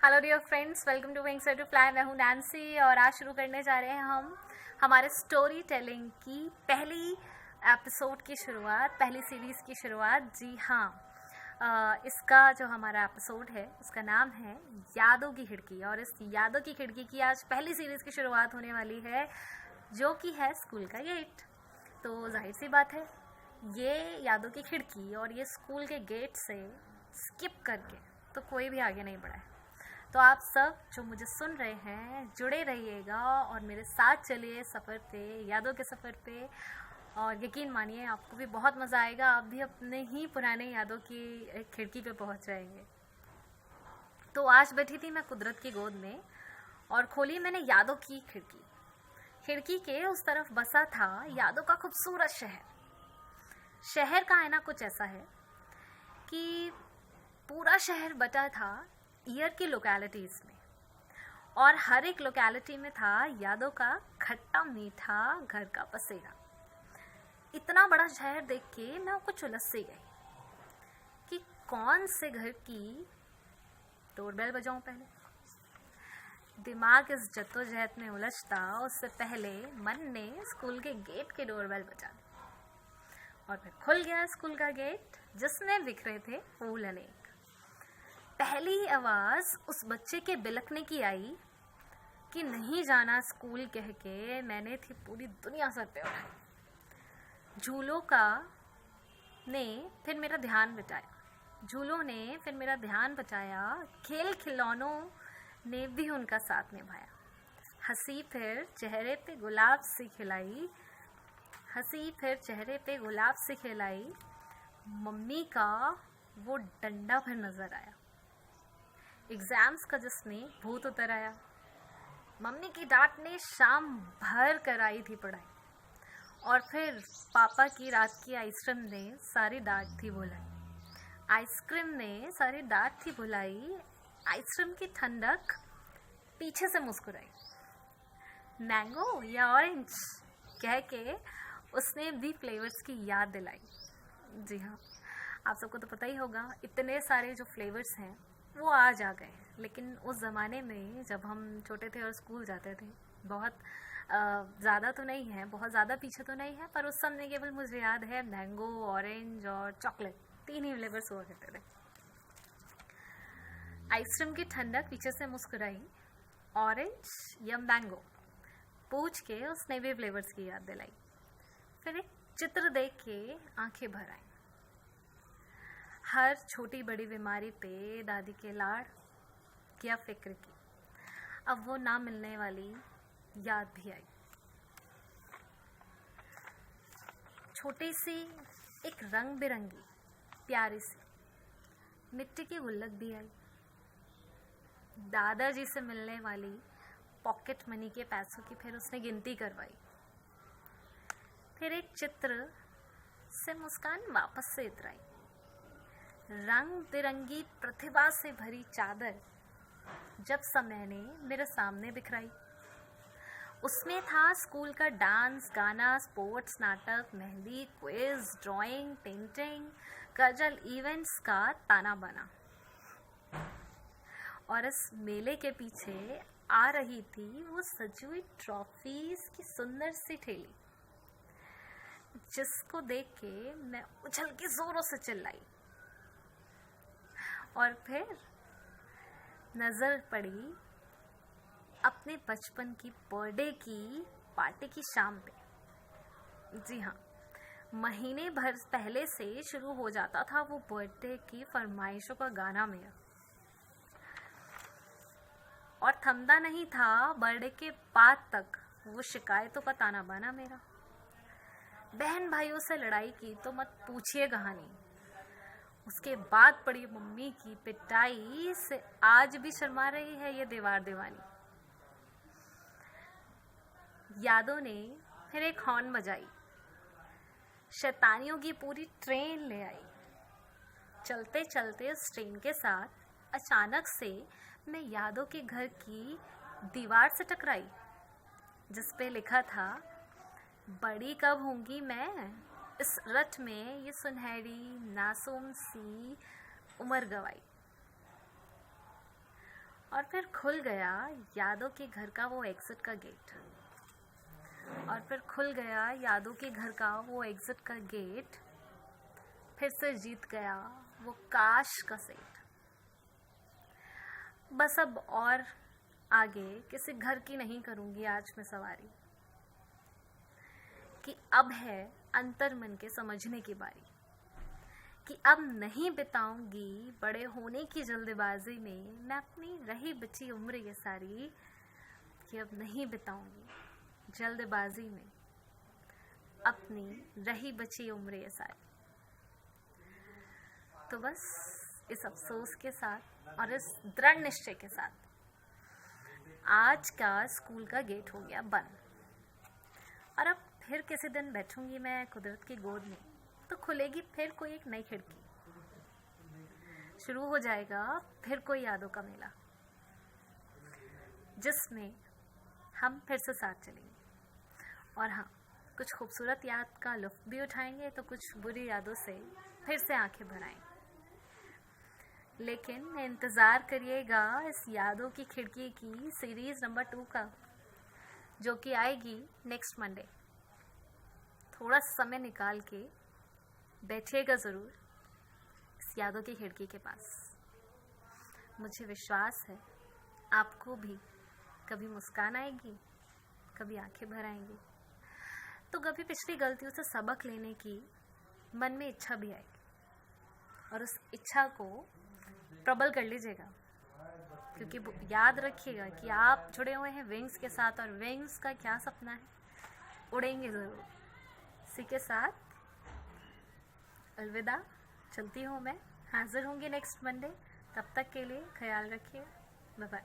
Hello dear friends, welcome to Wings to Fly. मैं हूँ Nancy और आज शुरू करने जा रहे हैं हम हमारे स्टोरी टेलिंग की पहली एपिसोड की शुरुआत, पहली सीरीज़ की शुरुआत। जी हाँ, इसका जो हमारा एपिसोड है उसका नाम है यादों की खिड़की। और इस यादों की खिड़की की आज पहली सीरीज़ की शुरुआत होने वाली है, जो कि है स्कूल का गेट। तो जाहिर सी बात है, ये यादों की खिड़की और ये स्कूल के गेट से स्किप करके तो कोई भी आगे नहीं बढ़ा है। तो आप सब जो मुझे सुन रहे हैं जुड़े रहिएगा और मेरे साथ चलिए सफ़र पे, यादों के सफ़र पे। और यकीन मानिए आपको भी बहुत मज़ा आएगा, आप भी अपने ही पुराने यादों की खिड़की पे पहुंच जाएंगे। तो आज बैठी थी मैं कुदरत की गोद में और खोली मैंने यादों की खिड़की। खिड़की के उस तरफ बसा था यादों का खूबसूरत शहर। शहर का आईना कुछ ऐसा है कि पूरा शहर बटा था ईयर की लोकेलिटीज़ में, और हर एक लोकेलिटी में था यादों का खट्टा मीठा घर का बसेरा। इतना बड़ा शहर देख के मैं कुछ उलझ सी गई कि कौन से घर की डोरबेल बजाऊं पहले। दिमाग इस जद्दोजहद में उलझता उससे पहले मन ने स्कूल के गेट के डोरबेल बजा दी और फिर खुल गया स्कूल का गेट, जिसमें बिखरे थे फूल अनेक। पहली ही आवाज़ उस बच्चे के बिलखने की आई कि नहीं जाना स्कूल कह के मैंने थी पूरी दुनिया सर पे उठाई। झूलों का ने फिर मेरा ध्यान बचाया, झूलों ने फिर मेरा ध्यान बचाया, खेल खिलौनों ने भी उनका साथ निभाया। हंसी फिर चेहरे पे गुलाब सी खिलाई, हंसी फिर चेहरे पे गुलाब सी खिलाई। मम्मी का वो डंडा फिर नज़र आया, एग्ज़ाम्स का जिसमें भूत उतर आया। मम्मी की डांट ने शाम भर कराई थी पढ़ाई, और फिर पापा की रात की आइसक्रीम ने सारी डांट थी भुलाई। आइसक्रीम ने सारी डांट थी भुलाई, आइसक्रीम की ठंडक पीछे से मुस्कुराई। मैंगो या ऑरेंज कह के उसने भी फ्लेवर्स की याद दिलाई। जी हाँ, आप सबको तो पता ही होगा इतने सारे जो फ्लेवर्स हैं वो आज आ गए, लेकिन उस ज़माने में जब हम छोटे थे और स्कूल जाते थे, बहुत ज़्यादा तो नहीं है, बहुत ज़्यादा पीछे तो नहीं है, पर उस समय केवल मुझे याद है मैंगो, ऑरेंज और चॉकलेट, तीन ही फ्लेवर्स हुआ करते थे। आइसक्रीम की ठंडक पीछे से मुस्कुराई, ऑरेंज या मैंगो पूछ के उसने भी फ्लेवर्स की याद दिलाई। फिर एक चित्र देख के आंखें भर आई। हर छोटी बड़ी बीमारी पे दादी के लाड़, क्या फिक्र की, अब वो ना मिलने वाली याद भी आई। छोटी सी एक रंग बिरंगी प्यारी सी मिट्टी की गुल्लक भी आई। दादाजी से मिलने वाली पॉकेट मनी के पैसों की फिर उसने गिनती करवाई। फिर एक चित्र से मुस्कान वापस से इतराई। रंग बिरंगी प्रतिभा से भरी चादर जब समय ने मेरे सामने बिखराई। उसमें था स्कूल का डांस, गाना, स्पोर्ट्स, नाटक, mehndi, quiz, drawing, painting, causal events का ताना बाना। और इस मेले के पीछे आ रही थी वो सजी हुई ट्रॉफीज की सुंदर सी ठेली, जिसको देख के मैं उछल के जोरों से चिल्लाई। और फिर नज़र पड़ी अपने बचपन की बर्थडे की पार्टी की शाम पे। जी हाँ, महीने भर पहले से शुरू हो जाता था वो बर्थडे की फरमाइशों का गाना मेरा, और थमता नहीं था बर्थडे के बाद तक वो शिकायतों का ताना बाना मेरा। बहन भाइयों से लड़ाई की तो मत पूछिए कहानी, उसके बाद पड़ी मम्मी की पिटाई से आज भी शर्मा रही है ये दीवार दीवानी। यादों ने फिर एक हॉर्न बजाई, शैतानियों की पूरी ट्रेन ले आई। चलते चलते उस ट्रेन के साथ अचानक से मैं यादों के घर की दीवार से टकराई, जिस पे लिखा था, बड़ी कब होंगी मैं, इस रथ में ये सुनहरी नासूम सी उम्र गवाई। और फिर खुल गया यादों के घर का वो एग्जिट का गेट, और फिर खुल गया यादों के घर का वो एग्जिट का गेट, फिर से जीत गया वो काश का सेट। बस अब और आगे किसी घर की नहीं करूंगी आज मैं सवारी, कि अब है अंतर मन के समझने की बारी, कि अब नहीं बिताऊंगी बड़े होने की जल्दबाजी में मैं अपनी रही बची उम्र ये सारी, कि अब नहीं बिताऊंगी जल्दबाजी में अपनी रही बची उम्र ये सारी। तो बस इस अफसोस के साथ और इस दृढ़ निश्चय के साथ आज का स्कूल का गेट हो गया बंद, और अब फिर किसी दिन बैठूंगी मैं कुदरत की गोद में तो खुलेगी फिर कोई एक नई खिड़की, शुरू हो जाएगा फिर कोई यादों का मेला, जिसमें हम फिर से साथ चलेंगे। और हाँ, कुछ खूबसूरत याद का लुत्फ भी उठाएंगे तो कुछ बुरी यादों से फिर से आंखें भराएंगे। लेकिन इंतज़ार करिएगा इस यादों की खिड़की की सीरीज़ नंबर 2 का, जो कि आएगी नेक्स्ट मंडे। थोड़ा समय निकाल के बैठिएगा ज़रूर इस यादों की खिड़की के पास। मुझे विश्वास है आपको भी कभी मुस्कान आएगी, कभी आंखें भर आएंगी, तो कभी पिछली गलतियों से सबक लेने की मन में इच्छा भी आएगी, और उस इच्छा को प्रबल कर लीजिएगा, क्योंकि याद रखिएगा कि आप जुड़े हुए हैं विंग्स के साथ, और विंग्स का क्या सपना है, उड़ेंगे ज़रूर। इसी के साथ अलविदा, चलती हूँ मैं, हाजिर होंगी नेक्स्ट मंडे। तब तक के लिए ख्याल रखिए, बाय बाय।